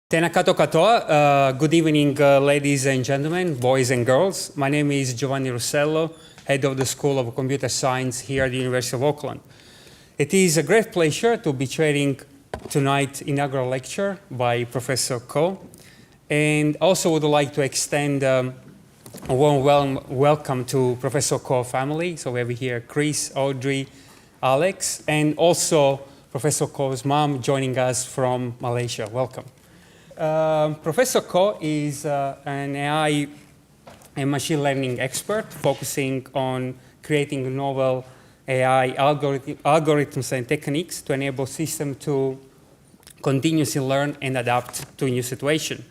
Tēnā katoa, good evening, ladies and gentlemen, boys and girls. My name is Giovanni Rossello, head of the School of Computer Science here at the University of Auckland. It is a great pleasure to be chairing tonight's inaugural lecture by Professor Koh. And also would like to extend a warm welcome to Professor Koh family. So we have here Chris, Audrey, Alex, and also Professor Koh's mom joining us from Malaysia. Welcome. Professor Koh is an AI and machine learning expert focusing on creating novel AI algorithms and techniques to enable systems to continuously learn and adapt to a new situation.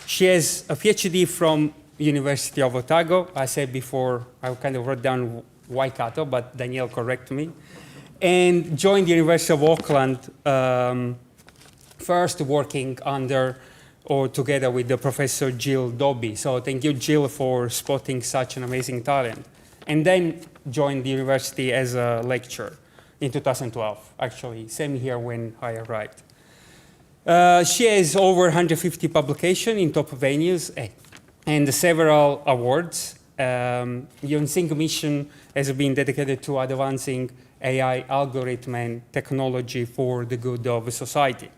She has a PhD from University of Otago. I said before, I kind of wrote down Waikato, but Danielle corrected me. And joined the University of Auckland first working under or together with the Professor Jill Dobby. So thank you, Jill, for spotting such an amazing talent. And then joined the university as a lecturer in 2012, actually, same year when I arrived. She has over 150 publications in top venues and several awards. Sing mission has been dedicated to advancing AI algorithm and technology for the good of society.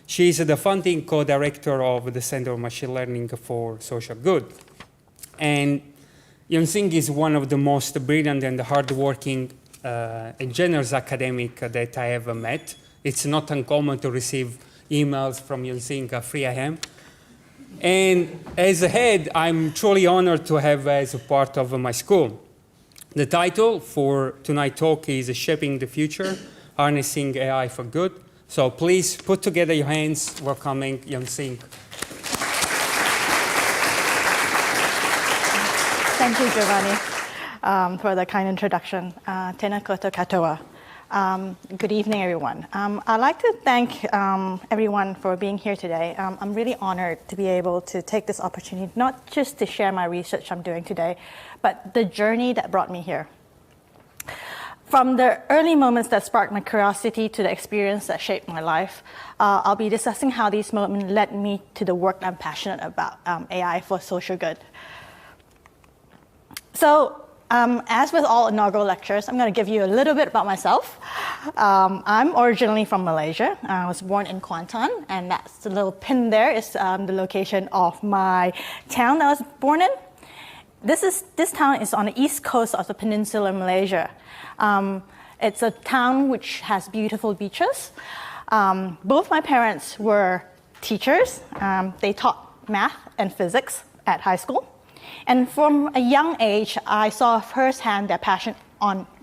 She is the founding co-director of the Center of Machine Learning for Social Good. And Sing is one of the most brilliant and hardworking and generous academic that I ever met. It's not uncommon to receive emails from Sing at 3 a.m. And as a head, I'm truly honored to have her as a part of my school. The title for tonight's talk is Shaping the Future, Harnessing AI for Good. So please put together your hands, welcoming Sing. Thank you, Giovanni, for the kind introduction. Tēnā katoa. Good evening, everyone. I'd like to thank everyone for being here today. I'm really honored to be able to take this opportunity, not just to share my research I'm doing today, but the journey that brought me here. From the early moments that sparked my curiosity to the experience that shaped my life, I'll be discussing how these moments led me to the work I'm passionate about, AI for social good. So, as with all inaugural lectures, I'm going to give you a little bit about myself. I'm originally from Malaysia. I was born in Kuantan, and that's the little pin there is the location of my town that I was born in. This town is on the east coast of the peninsula of Malaysia. It's a town which has beautiful beaches. Both my parents were teachers. They taught math and physics at high school. And from a young age, I saw firsthand their passion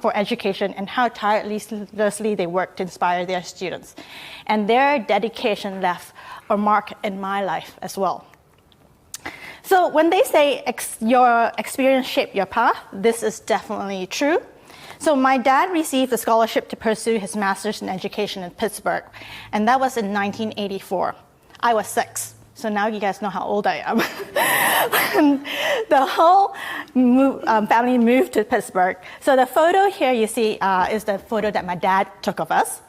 for education and how tirelessly they worked to inspire their students. And their dedication left a mark in my life as well. So when they say your experience shaped your path, this is definitely true. So my dad received a scholarship to pursue his master's in education in Pittsburgh, and that was in 1984. I was 6, so now you guys know how old I am. The whole family moved to Pittsburgh. So the photo here you see is the photo that my dad took of us.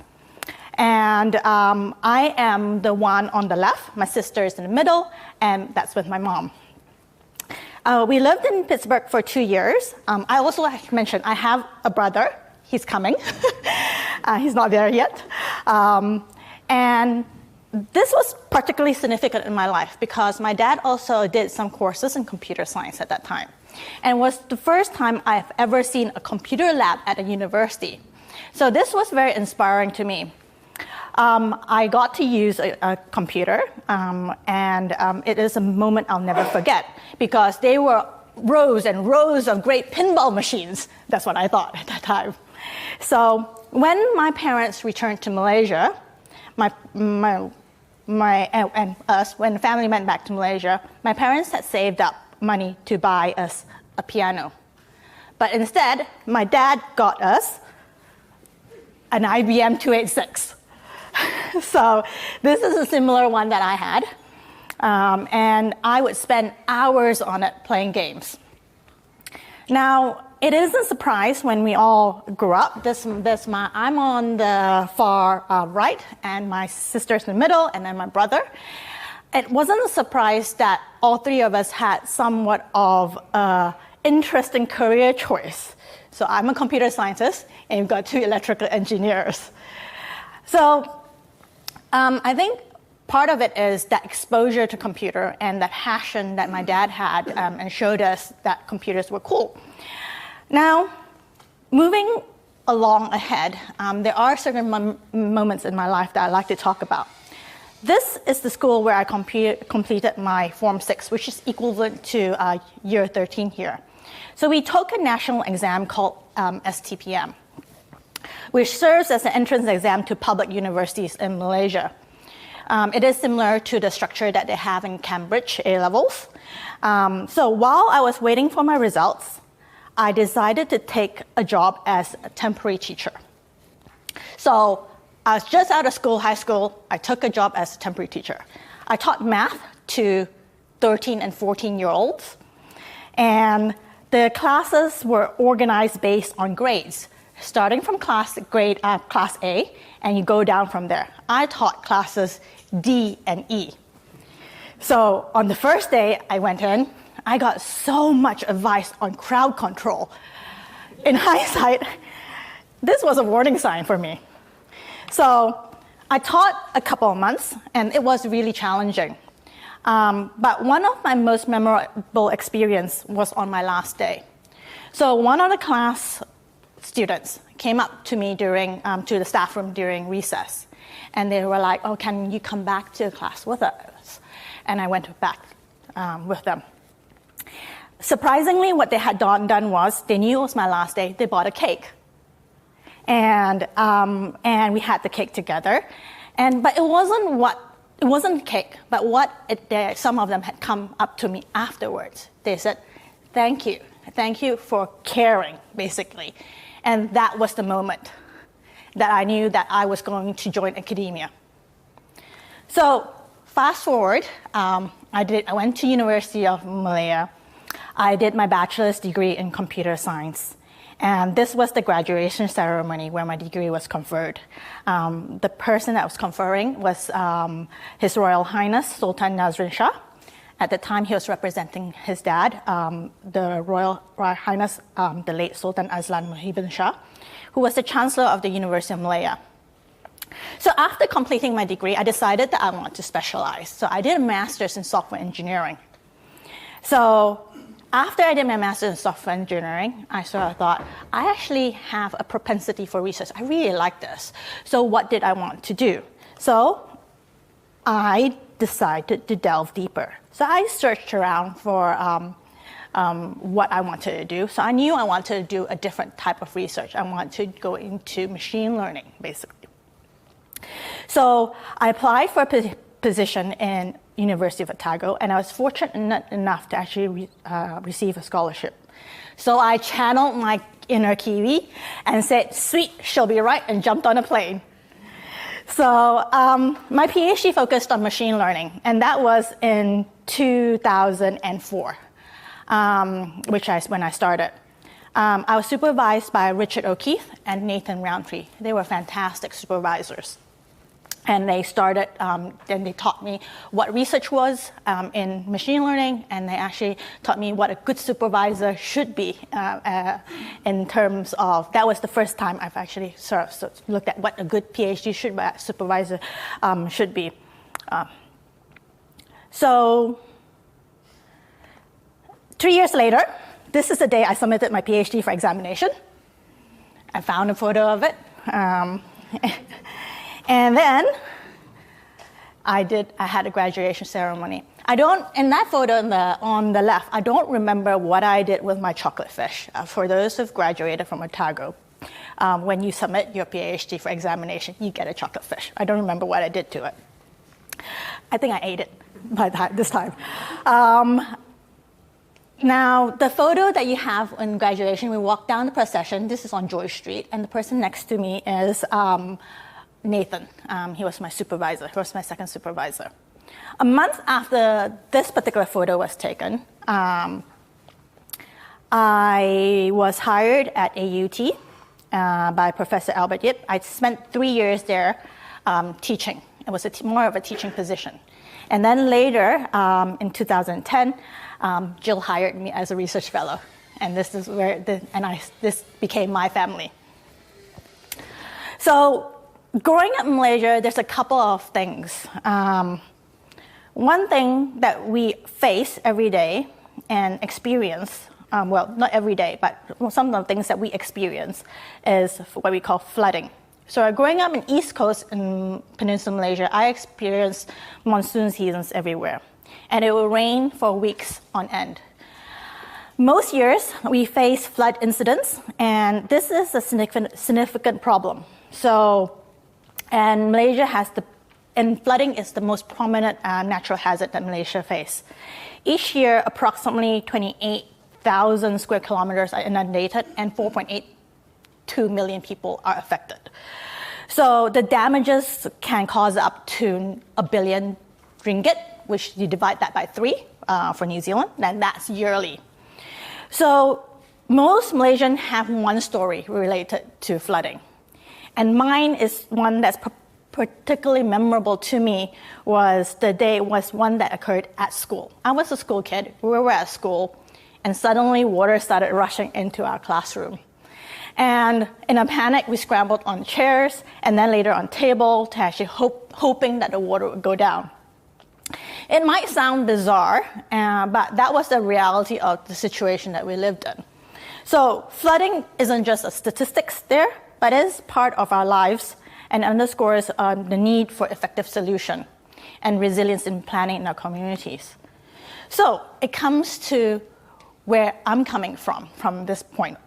And I am the one on the left, my sister is in the middle, and that's with my mom. We lived in Pittsburgh for 2 years. I also, like I mentioned, I have a brother. He's coming. He's not there yet. And this was particularly significant in my life because my dad also did some courses in computer science at that time. And it was the first time I've ever seen a computer lab at a university. So this was very inspiring to me. I got to use a computer, and it is a moment I'll never forget because they were rows and rows of great pinball machines. That's what I thought at that time. So when my parents returned to Malaysia, when the family went back to Malaysia, my parents had saved up money to buy us a piano. But instead, my dad got us an IBM 286. So this is a similar one that I had, and I would spend hours on it playing games. Now, it isn't a surprise when we all grew up. I'm on the far right, and my sister's in the middle, and then my brother. it wasn't a surprise that all three of us had somewhat of an interesting career choice. So I'm a computer scientist, and you've got two electrical engineers. So I think part of it is that exposure to computer and that passion that my dad had and showed us that computers were cool. Now, moving along ahead, there are certain moments in my life that I like to talk about. This is the school where I completed my Form 6, which is equivalent to year 13 here. So we took a national exam called STPM, which serves as an entrance exam to public universities in Malaysia. It is similar to the structure that they have in Cambridge A-levels. So while I was waiting for my results, I decided to take a job as a temporary teacher. So I was just out of school, high school. I took a job as a temporary teacher. I taught math to 13 and 14-year-olds. And the classes were organized based on grades, starting from class A, and you go down from there. I taught classes D and E. So on the first day I went in, I got so much advice on crowd control. In hindsight, this was a warning sign for me. So I taught a couple of months, and it was really challenging. But one of my most memorable experience was on my last day. So one of the class students came up to me to the staff room during recess. And they were like, oh, can you come back to class with us? And I went back with them. Surprisingly, what they had done was, they knew it was my last day, they bought a cake. And we had the cake together. But it wasn't cake, but some of them had come up to me afterwards. They said, thank you for caring, basically. And that was the moment that I knew that I was going to join academia. So fast forward, I went to University of Malaya. I did my bachelor's degree in computer science. And this was the graduation ceremony where my degree was conferred. The person that was conferring was His Royal Highness Sultan Nazrin Shah. At the time, he was representing his dad, the Royal Highness, the late Sultan Azlan Muhyiddin Shah, who was the Chancellor of the University of Malaya. So after completing my degree, I decided that I wanted to specialize. So I did a master's in software engineering. So after I did my master's in software engineering, I sort of thought, I actually have a propensity for research. I really like this. So what did I want to do? So I decided to delve deeper. So I searched around for what I wanted to do. So I knew I wanted to do a different type of research. I wanted to go into machine learning, basically. So I applied for a position in University of Otago, and I was fortunate enough to actually receive a scholarship. So I channeled my inner Kiwi and said, sweet, she'll be right, and jumped on a plane. So my PhD focused on machine learning, and that was in 2004, when I started. I was supervised by Richard O'Keefe and Nathan Roundtree. They were fantastic supervisors. And they started, then they taught me what research was in machine learning, and they actually taught me what a good supervisor should be in terms of, that was the first time I've actually sort of looked at what a good PhD supervisor should be. So 3 years later, this is the day I submitted my PhD for examination. I found a photo of it. And then I had a graduation ceremony. In that photo on the left, I don't remember what I did with my chocolate fish. For those who've graduated from Otago, when you submit your PhD for examination, you get a chocolate fish. I don't remember what I did to it. I think I ate it by this time. Now, the photo that you have in graduation, we walk down the procession. This is on Joy Street, and the person next to me is Nathan. He was my supervisor. He was my second supervisor. A month after this particular photo was taken, I was hired at AUT by Professor Albert Yip. I spent 3 years there teaching It was more of a teaching position. And then later, in 2010, Jill hired me as a research fellow. And this is where this became my family. So growing up in Malaysia, there's a couple of things. One thing that we face every day and experience, well, not every day, but some of the things that we experience is what we call flooding. So growing up in East Coast in Peninsula Malaysia, I experienced monsoon seasons everywhere. And it will rain for weeks on end. Most years, we face flood incidents, and this is a significant problem. And Malaysia and flooding is the most prominent natural hazard that Malaysia faces. Each year, approximately 28,000 square kilometers are inundated, and 4.82 million people are affected. So the damages can cause up to R1 billion, which you divide that by 3 for New Zealand, and that's yearly. So most Malaysians have one story related to flooding. And mine is one that's particularly memorable to me was one that occurred at school. I was a school kid, we were at school, and suddenly water started rushing into our classroom. And in a panic, we scrambled on chairs and then later on table to actually hoping that the water would go down. It might sound bizarre, but that was the reality of the situation that we lived in. So flooding isn't just a statistics there, but it is part of our lives and underscores the need for effective solution and resilience in planning in our communities. So it comes to where I'm coming from this point.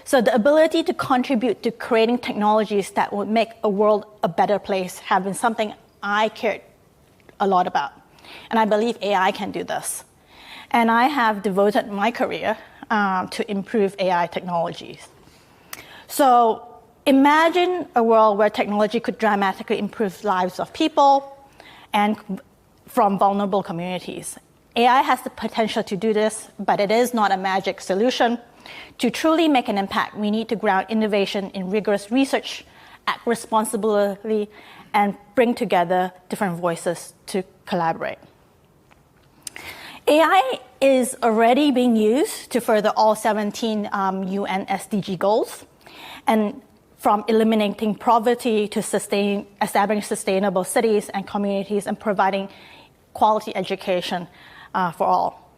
So the ability to contribute to creating technologies that would make a world a better place have been something I cared a lot about. And I believe AI can do this. And I have devoted my career to improve AI technologies. So imagine a world where technology could dramatically improve lives of people and from vulnerable communities. AI has the potential to do this, but it is not a magic solution. To truly make an impact, we need to ground innovation in rigorous research, act responsibly, and bring together different voices to collaborate. AI is already being used to further all 17 UN SDG goals, and from eliminating poverty to establishing sustainable cities and communities and providing quality education for all.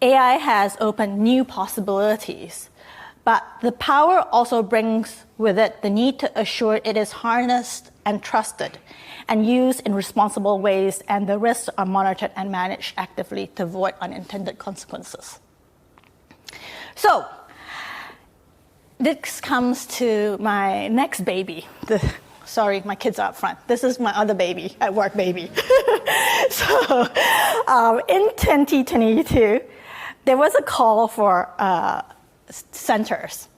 AI has opened new possibilities, but the power also brings with it the need to assure it is harnessed and trusted and used in responsible ways, and the risks are monitored and managed actively to avoid unintended consequences. So, this comes to my next baby. Sorry, my kids are up front. This is my other baby, at work baby. So, in 2022, there was a call for centers.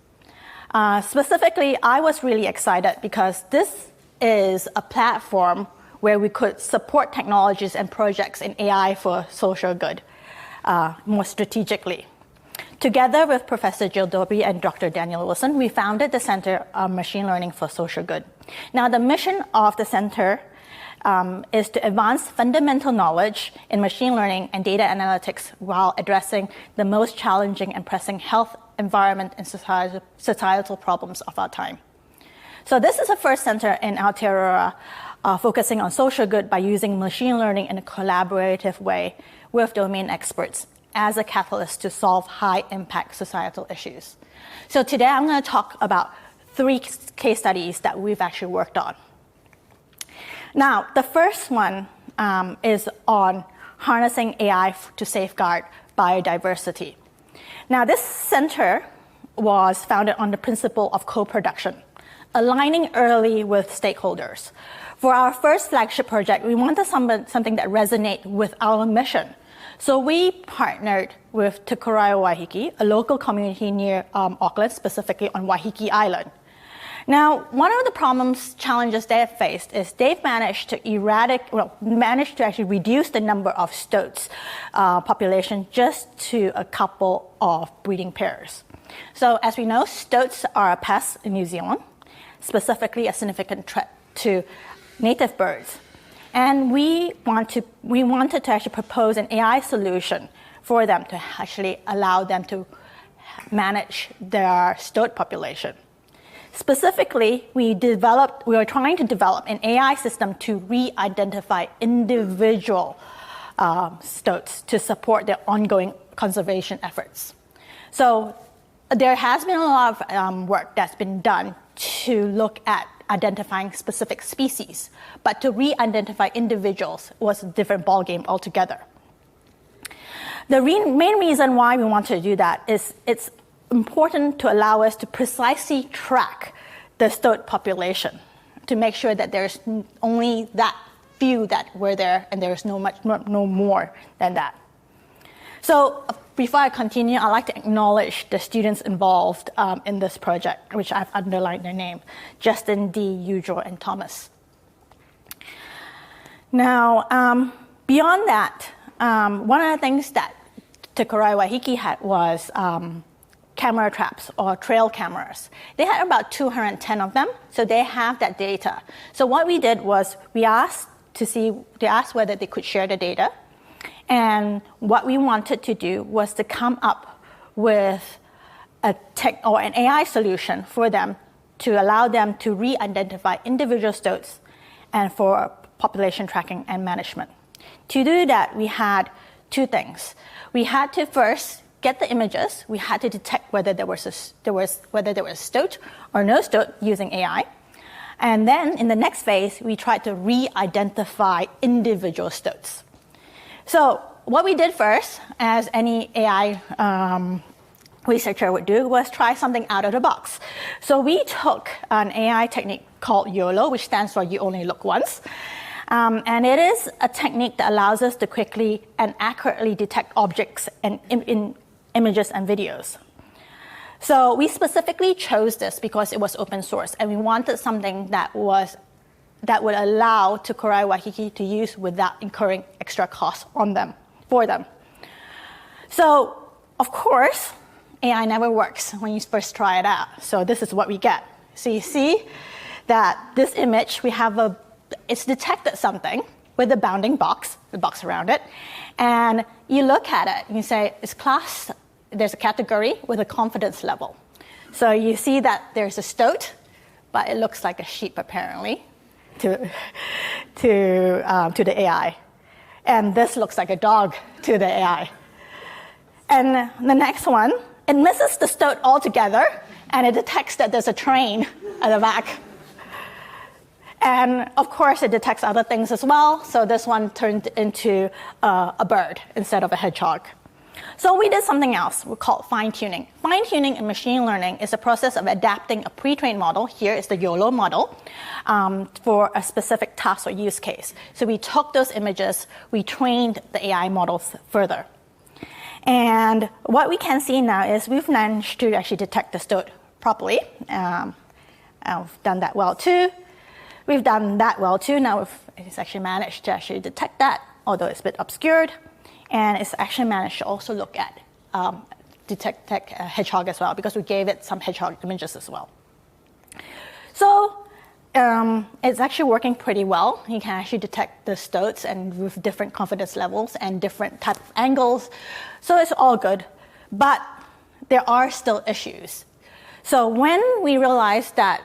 Specifically, I was really excited because this is a platform where we could support technologies and projects in AI for social good more strategically. Together with Professor Jill Dobie and Dr. Daniel Wilson, we founded the Center of Machine Learning for Social Good. Now, the mission of the center is to advance fundamental knowledge in machine learning and data analytics while addressing the most challenging and pressing health, environment, and societal problems of our time. So this is the first center in Aotearoa focusing on social good by using machine learning in a collaborative way with domain experts as a catalyst to solve high-impact societal issues. So today I'm going to talk about 3 case studies that we've actually worked on. Now, the first one is on harnessing AI to safeguard biodiversity. Now, this center was founded on the principle of co-production, aligning early with stakeholders. For our first flagship project, we wanted something that resonates with our mission. So we partnered with Tukurai Waiheke, a local community near Auckland, specifically on Waiheke Island. Now, one of the challenges they have faced is they've managed to actually reduce the number of stoats population just to a couple of breeding pairs. So as we know, stoats are a pest in New Zealand, specifically a significant threat to native birds. And we wanted to actually propose an AI solution for them to actually allow them to manage their stoat population. Specifically, we were trying to develop an AI system to re-identify individual stoats to support their ongoing conservation efforts. So there has been a lot of work that's been done to look at identifying specific species, but to re-identify individuals was a different ballgame altogether. The main reason why we wanted to do that is it's important to allow us to precisely track the stoat population to make sure that there's only that few that were there and there's no more than that. So before I continue, I'd like to acknowledge the students involved in this project, which I've underlined their name: Justin, Dee, Eudro, and Thomas. Now, beyond that, one of the things that Te Karahi Waiheke had was camera traps or trail cameras. They had about 210 of them, so they have that data. So what we did was we asked whether they could share the data. And what we wanted to do was to come up with an AI solution for them to allow them to re-identify individual stoats and for population tracking and management. To do that, we had two things. We had to first get the images. We had to detect whether there was a stoat or no stoat using AI. And then in the next phase, we tried to re-identify individual stoats. So what we did first, as any AI researcher would do, was try something out of the box. So we took an AI technique called YOLO, which stands for You Only Look Once. And it is a technique that allows us to quickly and accurately detect objects in images and videos. So we specifically chose this because it was open source, and we wanted something that would allow Te Karahi Waiheke to use without incurring extra costs for them. So, of course, AI never works when you first try it out. So this is what we get. So you see that this image, it's detected something with a bounding box, the box around it, and you look at it and you say, it's classed, there's a category with a confidence level. So you see that there's a stoat, but it looks like a sheep apparently to the AI. And this looks like a dog to the AI. And the next one, it misses the stoat altogether, and it detects that there's a train at the back. And of course, it detects other things as well. So this one turned into a bird instead of a hedgehog. So we did something else we call fine-tuning. Fine-tuning in machine learning is a process of adapting a pre-trained model, here is the YOLO model, for a specific task or use case. So we took those images, we trained the AI models further. And what we can see now is we've managed to actually detect the stoat properly. We've done that well too. We've done that well too. Now it's actually managed to actually detect that, although it's a bit obscured. And it's actually managed to also look at detect a hedgehog as well, because we gave it some hedgehog images as well. So it's actually working pretty well. You can actually detect the stoats and with different confidence levels and different type of angles. So it's all good, but there are still issues. So when we realized that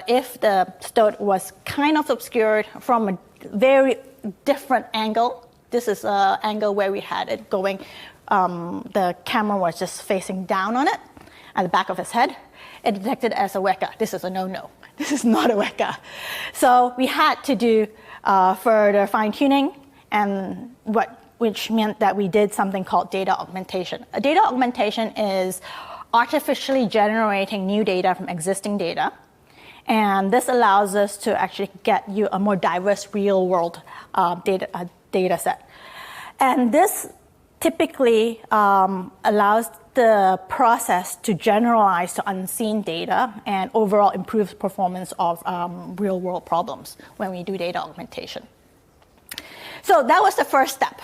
if the stoat was kind of obscured from a very different angle, this is an angle where we had it going, the camera was just facing down on it, at the back of his head. It detected as a weka. This is a no-no. This is not a weka. So we had to do further fine-tuning, and which meant that we did something called data augmentation. A data augmentation is artificially generating new data from existing data. And this allows us to actually get you a more diverse real-world data set. And this typically allows the process to generalize to unseen data and overall improves performance of real-world problems when we do data augmentation. So that was the first step.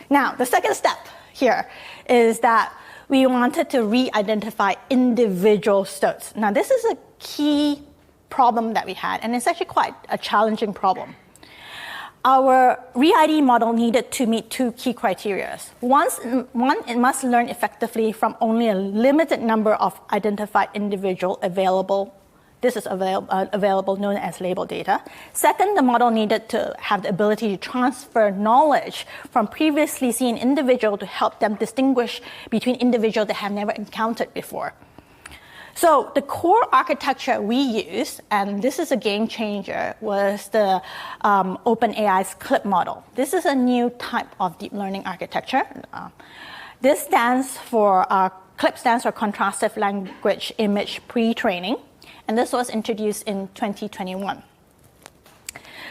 Now, the second step here is that we wanted to re-identify individual stoats. Now, this is a key problem that we had, and it's actually quite a challenging problem. our re-ID model needed to meet two key criteria. One, it must learn effectively from only a limited number of identified individual available. This is available, known as label data. Second, the model needed to have the ability to transfer knowledge from previously seen individuals to help them distinguish between individuals they have never encountered before. So the core architecture we used, and this is a game changer, was the OpenAI's CLIP model. This is a new type of deep learning architecture. This stands for, CLIP stands for Contrastive Language Image Pre-training, and this was introduced in 2021.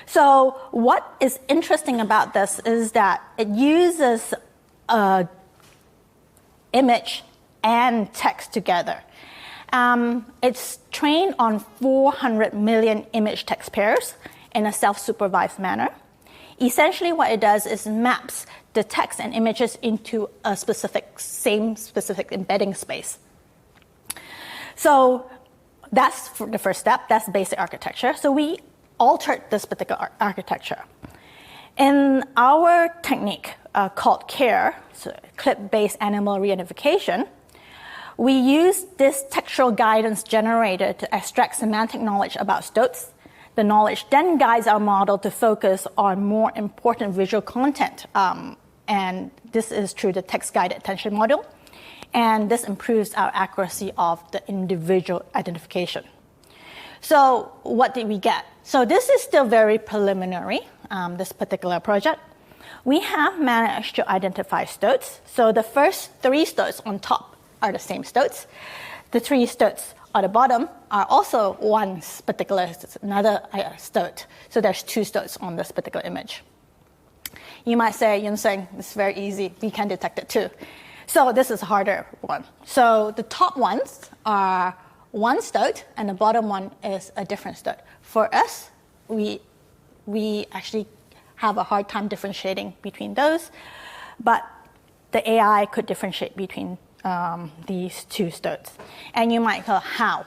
So what is interesting about this is that it uses image and text together. It's trained on 400 million image text pairs in a self-supervised manner. Essentially what it does is maps the text and images into a same specific embedding space. So that's for the first step, that's basic architecture. So we altered this particular architecture. In our technique called CARE, so clip-based animal reidentification, we use this textual guidance generator to extract semantic knowledge about stoats. The knowledge then guides our model to focus on more important visual content. And this is through the text-guided attention model. And this improves our accuracy of the individual identification. So what did we get? So this is still very preliminary, this particular project. We have managed to identify stoats. So the first 3 stoats on top are the same stoats. The 3 stoats at the bottom are also another stoat. So there's 2 stoats on this particular image. You might say, Yun-Seng, it's very easy. We can detect it too. So this is a harder one. So the top ones are 1 stoat, and the bottom one is a different stoat. For us, we actually have a hard time differentiating between those, but the AI could differentiate between these 2 stoats. And you might go, how?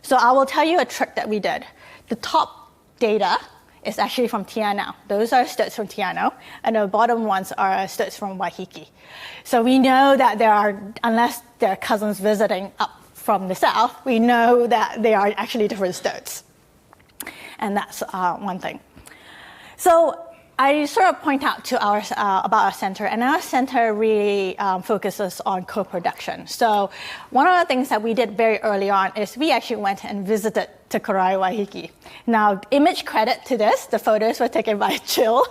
So I will tell you a trick that we did. The top data is actually from Tianau. Those are stoats from Tianau, and the bottom ones are stoats from Waiheke. So we know that unless they're cousins visiting up from the south, we know that they are actually different stoats. And that's one thing. So I sort of point out to about our center, and our center really focuses on co-production. So one of the things that we did very early on is we actually went and visited Te Karae Waiheke. Now, image credit to this, the photos were taken by Jill.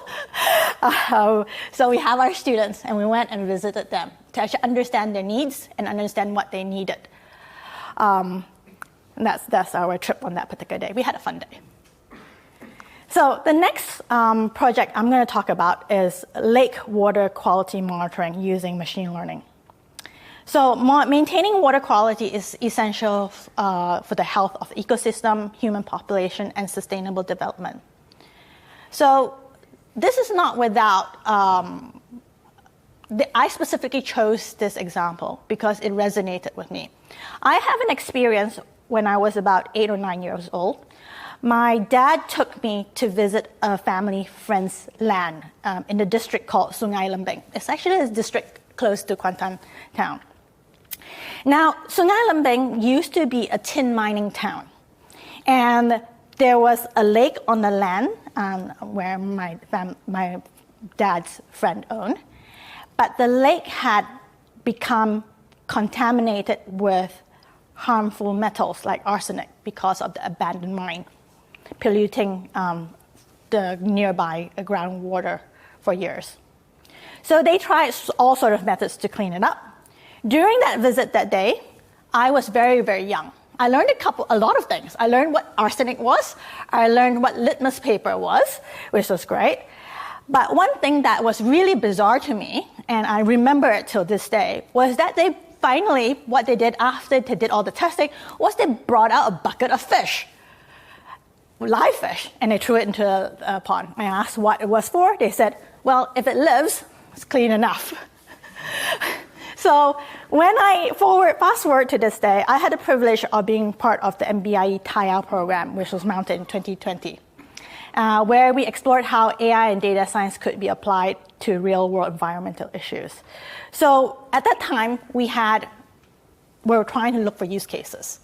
So we have our students, and we went and visited them to actually understand their needs and understand what they needed. And that's our trip on that particular day. We had a fun day. So the next project I'm going to talk about is lake water quality monitoring using machine learning. So maintaining water quality is essential for the health of the ecosystem, human population, and sustainable development. So this is not without, I specifically chose this example because it resonated with me. I have an experience when I was about 8 or 9 years old. My dad took me to visit a family friend's land in the district called Sungai Lembing. It's actually a district close to Kuantan town. Now, Sungai Lembing used to be a tin mining town. And there was a lake on the land where my dad's friend owned. But the lake had become contaminated with harmful metals like arsenic because of the abandoned mine, polluting the nearby groundwater for years. So they tried all sorts of methods to clean it up. During that visit that day, I was very, very young. I learned a lot of things. I learned what arsenic was. I learned what litmus paper was, which was great. But one thing that was really bizarre to me, and I remember it till this day, was that they finally, what they did after they did all the testing, was they brought out a bucket of fish, live fish, and they threw it into a pond. I asked what it was for. They said, well, if it lives, it's clean enough. So when I fast forward to this day, I had the privilege of being part of the MBIE Thai program, which was mounted in 2020. where we explored how AI and data science could be applied to real-world environmental issues. So at that time, we were trying to look for use cases.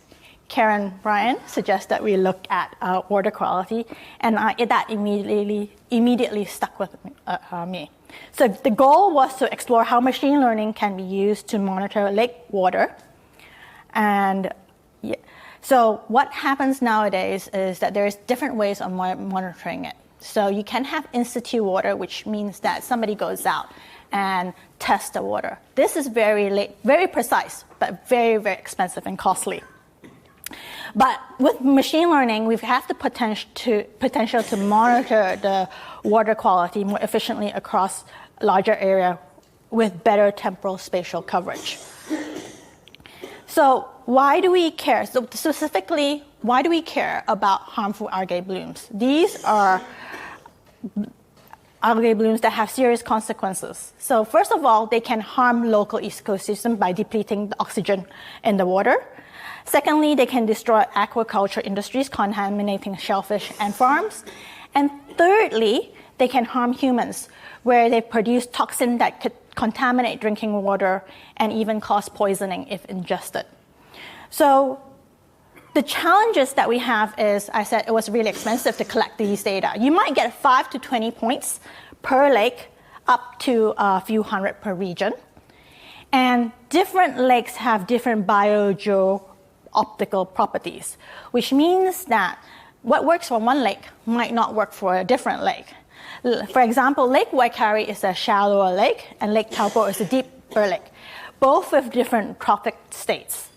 Karen Bryan suggested that we look at water quality, and that immediately stuck with me. So the goal was to explore how machine learning can be used to monitor lake water. And so what happens nowadays is that there's different ways of monitoring it. So you can have institute water, which means that somebody goes out and tests the water. This is very precise, but very, very expensive and costly. But with machine learning, we have the potential to monitor the water quality more efficiently across a larger area with better temporal spatial coverage. So why do we care? So specifically, why do we care about harmful algae blooms? These are algae blooms that have serious consequences. So first of all, they can harm local ecosystem by depleting the oxygen in the water. Secondly, they can destroy aquaculture industries, contaminating shellfish and farms. And thirdly, they can harm humans, where they produce toxin that could contaminate drinking water and even cause poisoning if ingested. So the challenges that we have is, I said it was really expensive to collect these data. You might get 5 to 20 points per lake, up to a few hundred per region. And different lakes have different optical properties, which means that what works for one lake might not work for a different lake. For example, Lake Waikari is a shallower lake, and Lake Taupo is a deeper lake, both with different trophic states.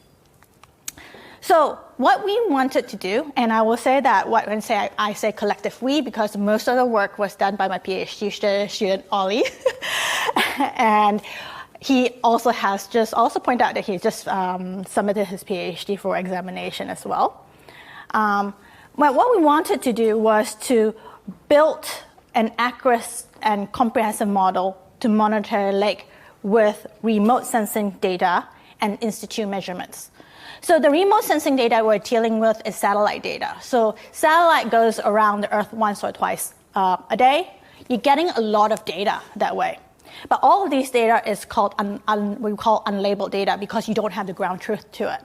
So what we wanted to do, and I will say that when I say collective we, because most of the work was done by my PhD student, Ollie, and he also pointed out that he just submitted his PhD for examination as well. But what we wanted to do was to build an accurate and comprehensive model to monitor a lake with remote sensing data and in-situ measurements. So the remote sensing data we're dealing with is satellite data. So satellite goes around the Earth once or twice a day. You're getting a lot of data that way. But all of these data is called we call unlabeled data because you don't have the ground truth to it.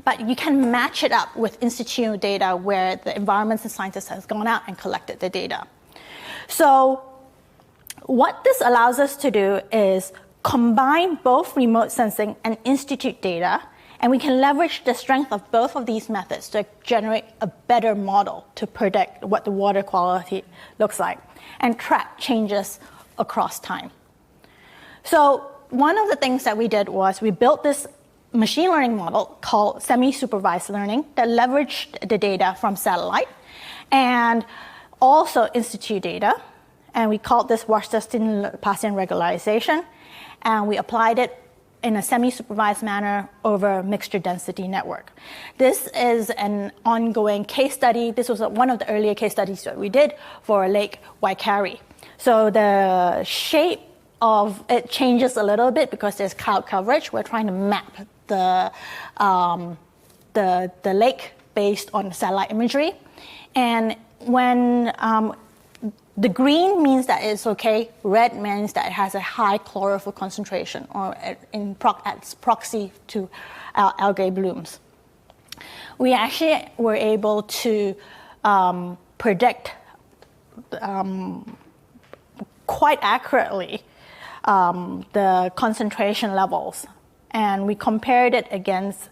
But you can match it up with institute data where the environmental scientist has gone out and collected the data. So what this allows us to do is combine both remote sensing and institute data, and we can leverage the strength of both of these methods to generate a better model to predict what the water quality looks like and track changes across time. So one of the things that we did was we built this machine learning model called semi-supervised learning that leveraged the data from satellite and also institute data. And we called this Wasserstein-Passian regularization. And we applied it in a semi-supervised manner over a mixture density network. This is an ongoing case study. This was one of the earlier case studies that we did for Lake Waikari. So the shape of it changes a little bit because there's cloud coverage. We're trying to map the lake based on satellite imagery. And when the green means that it's okay, red means that it has a high chlorophyll concentration or as proxy to algae blooms. We actually were able to predict quite accurately the concentration levels, and we compared it against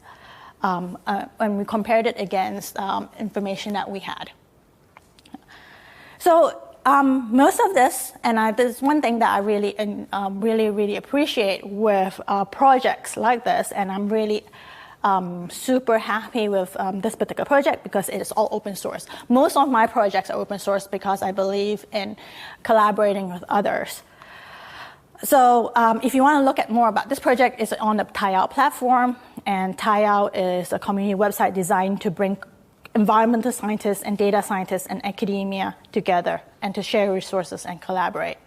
information that we had. So most of this, and there's one thing that I really appreciate with projects like this, and I'm really super happy with this particular project because it is all open source. Most of my projects are open source because I believe in collaborating with others. So if you want to look at more about this project, it's on the Tayao platform, and Tayao is a community website designed to bring environmental scientists and data scientists and academia together and to share resources and collaborate.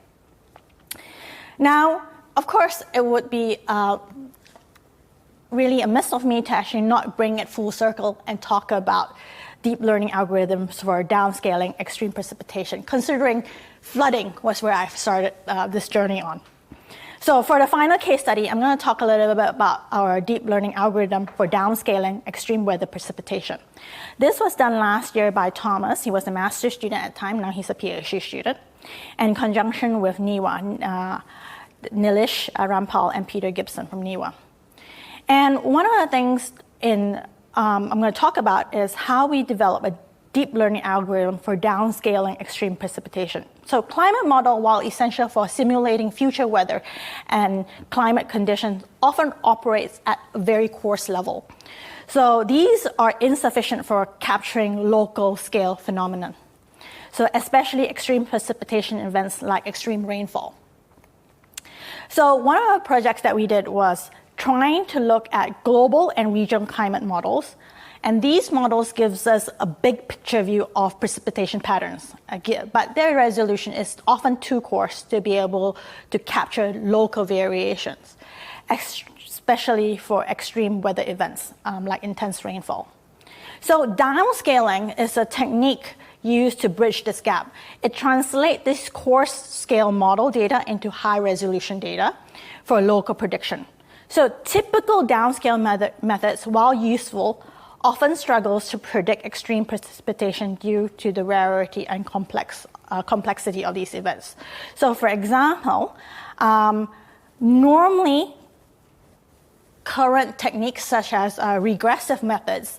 Now, of course, it would be really amiss of me to actually not bring it full circle and talk about deep learning algorithms for downscaling extreme precipitation, considering flooding was where I started this journey on. So for the final case study, I'm going to talk a little bit about our deep learning algorithm for downscaling extreme weather precipitation. This was done last year by Thomas. He was a master's student at the time. Now he's a PhD student. In conjunction with NIWA, Nilesh Rampal and Peter Gibson from NIWA. And one of the things I'm going to talk about is how we develop a deep learning algorithm for downscaling extreme precipitation. So climate model, while essential for simulating future weather and climate conditions, often operates at a very coarse level. So these are insufficient for capturing local scale phenomenon. So especially extreme precipitation events like extreme rainfall. So one of the projects that we did was trying to look at global and regional climate models. And these models gives us a big picture view of precipitation patterns. But their resolution is often too coarse to be able to capture local variations, especially for extreme weather events like intense rainfall. So downscaling is a technique used to bridge this gap. It translates this coarse scale model data into high resolution data for local prediction. So typical downscale methods, while useful, often struggles to predict extreme precipitation due to the rarity and complexity of these events. So for example, normally current techniques such as regressive methods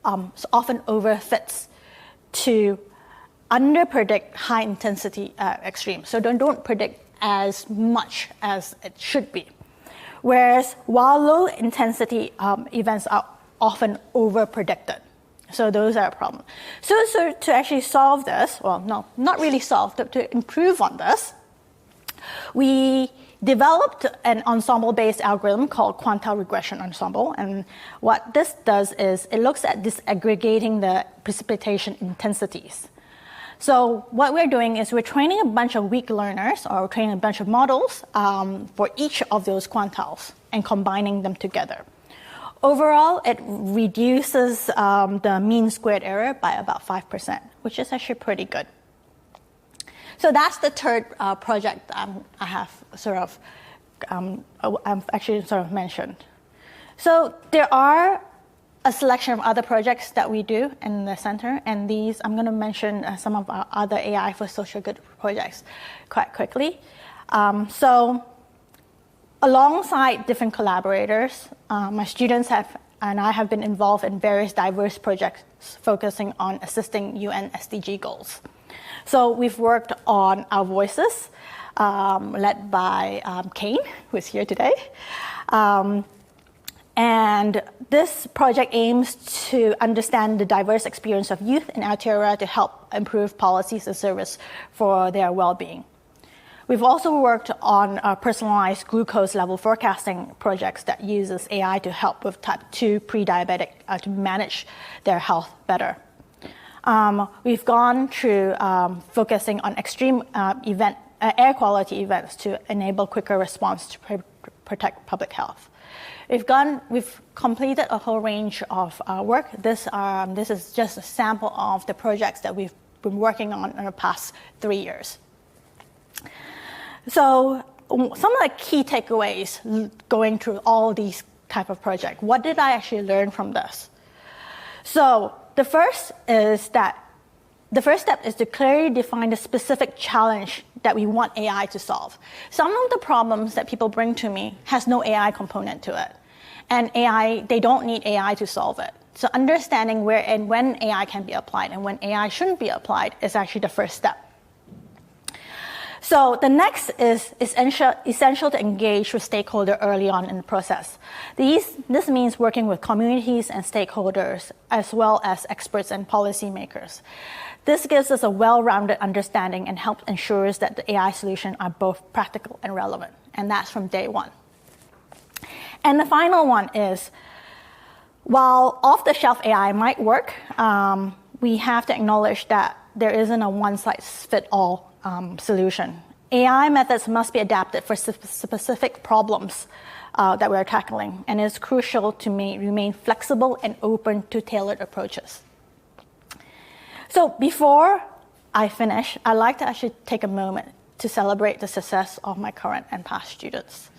often overfits to underpredict high intensity extremes. So don't predict as much as it should be. Whereas while low intensity events are often over-predicted. So those are a problem. So to actually solve this, well, no, not really solve, to improve on this, we developed an ensemble-based algorithm called quantile regression ensemble. And what this does is it looks at disaggregating the precipitation intensities. So what we're doing is we're training a bunch of weak learners, or we're training a bunch of models for each of those quantiles and combining them together. Overall, it reduces the mean squared error by about 5%, which is actually pretty good. So that's the third project I have I've actually sort of mentioned. So there are a selection of other projects that we do in the center, and these, I'm going to mention some of our other AI for social good projects quite quickly. So alongside different collaborators, my students and I have been involved in various diverse projects focusing on assisting UN SDG goals. So we've worked on Our Voices, led by Kane, who is here today. And this project aims to understand the diverse experience of youth in Aotearoa to help improve policies and service for their well-being. We've also worked on personalized glucose level forecasting projects that uses AI to help with type 2 pre-diabetic to manage their health better. We've gone through focusing on extreme air quality events to enable quicker response to protect public health. We've completed a whole range of work. This is just a sample of the projects that we've been working on in the past 3 years. So some of the key takeaways going through all these type of projects. What did I actually learn from this? So the first step is to clearly define the specific challenge that we want AI to solve. Some of the problems that people bring to me has no AI component to it. And they don't need AI to solve it. So understanding where and when AI can be applied and when AI shouldn't be applied is actually the first step. So the next is essential to engage with stakeholders early on in the process. This means working with communities and stakeholders, as well as experts and policymakers. This gives us a well-rounded understanding and helps ensures that the AI solutions are both practical and relevant. And that's from day one. And the final one is, while off-the-shelf AI might work, we have to acknowledge that there isn't a one-size-fits-all solution. AI methods must be adapted for specific problems that we're tackling, and it's crucial to remain flexible and open to tailored approaches. So before I finish, I'd like to actually take a moment to celebrate the success of my current and past students.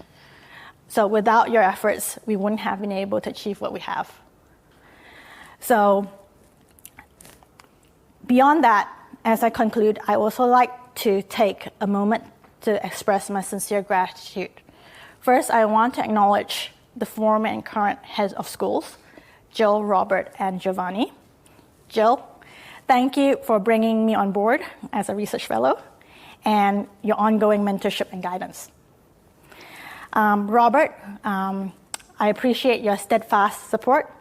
So without your efforts, we wouldn't have been able to achieve what we have. So beyond that, as I conclude, I also like to take a moment to express my sincere gratitude. First, I want to acknowledge the former and current heads of schools, Jill, Robert, and Giovanni. Jill, thank you for bringing me on board as a research fellow and your ongoing mentorship and guidance. Robert, I appreciate your steadfast support.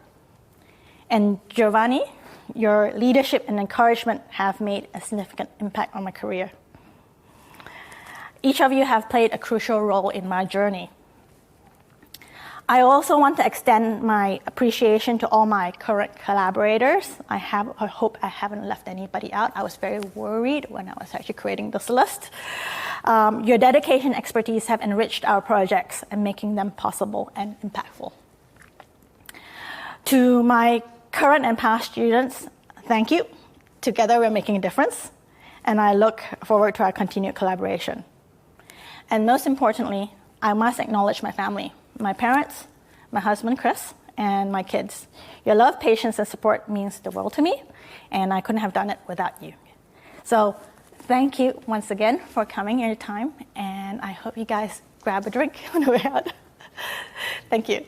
And Giovanni, your leadership and encouragement have made a significant impact on my career. Each of you have played a crucial role in my journey. I also want to extend my appreciation to all my current collaborators. I hope I haven't left anybody out. I was very worried when I was actually creating this list. Your dedication and expertise have enriched our projects and making them possible and impactful. To my current and past students, thank you. Together we're making a difference, and I look forward to our continued collaboration. And most importantly, I must acknowledge my family, my parents, my husband, Chris, and my kids. Your love, patience, and support means the world to me, and I couldn't have done it without you. So thank you once again for coming anytime, and I hope you guys grab a drink on the way out. Thank you.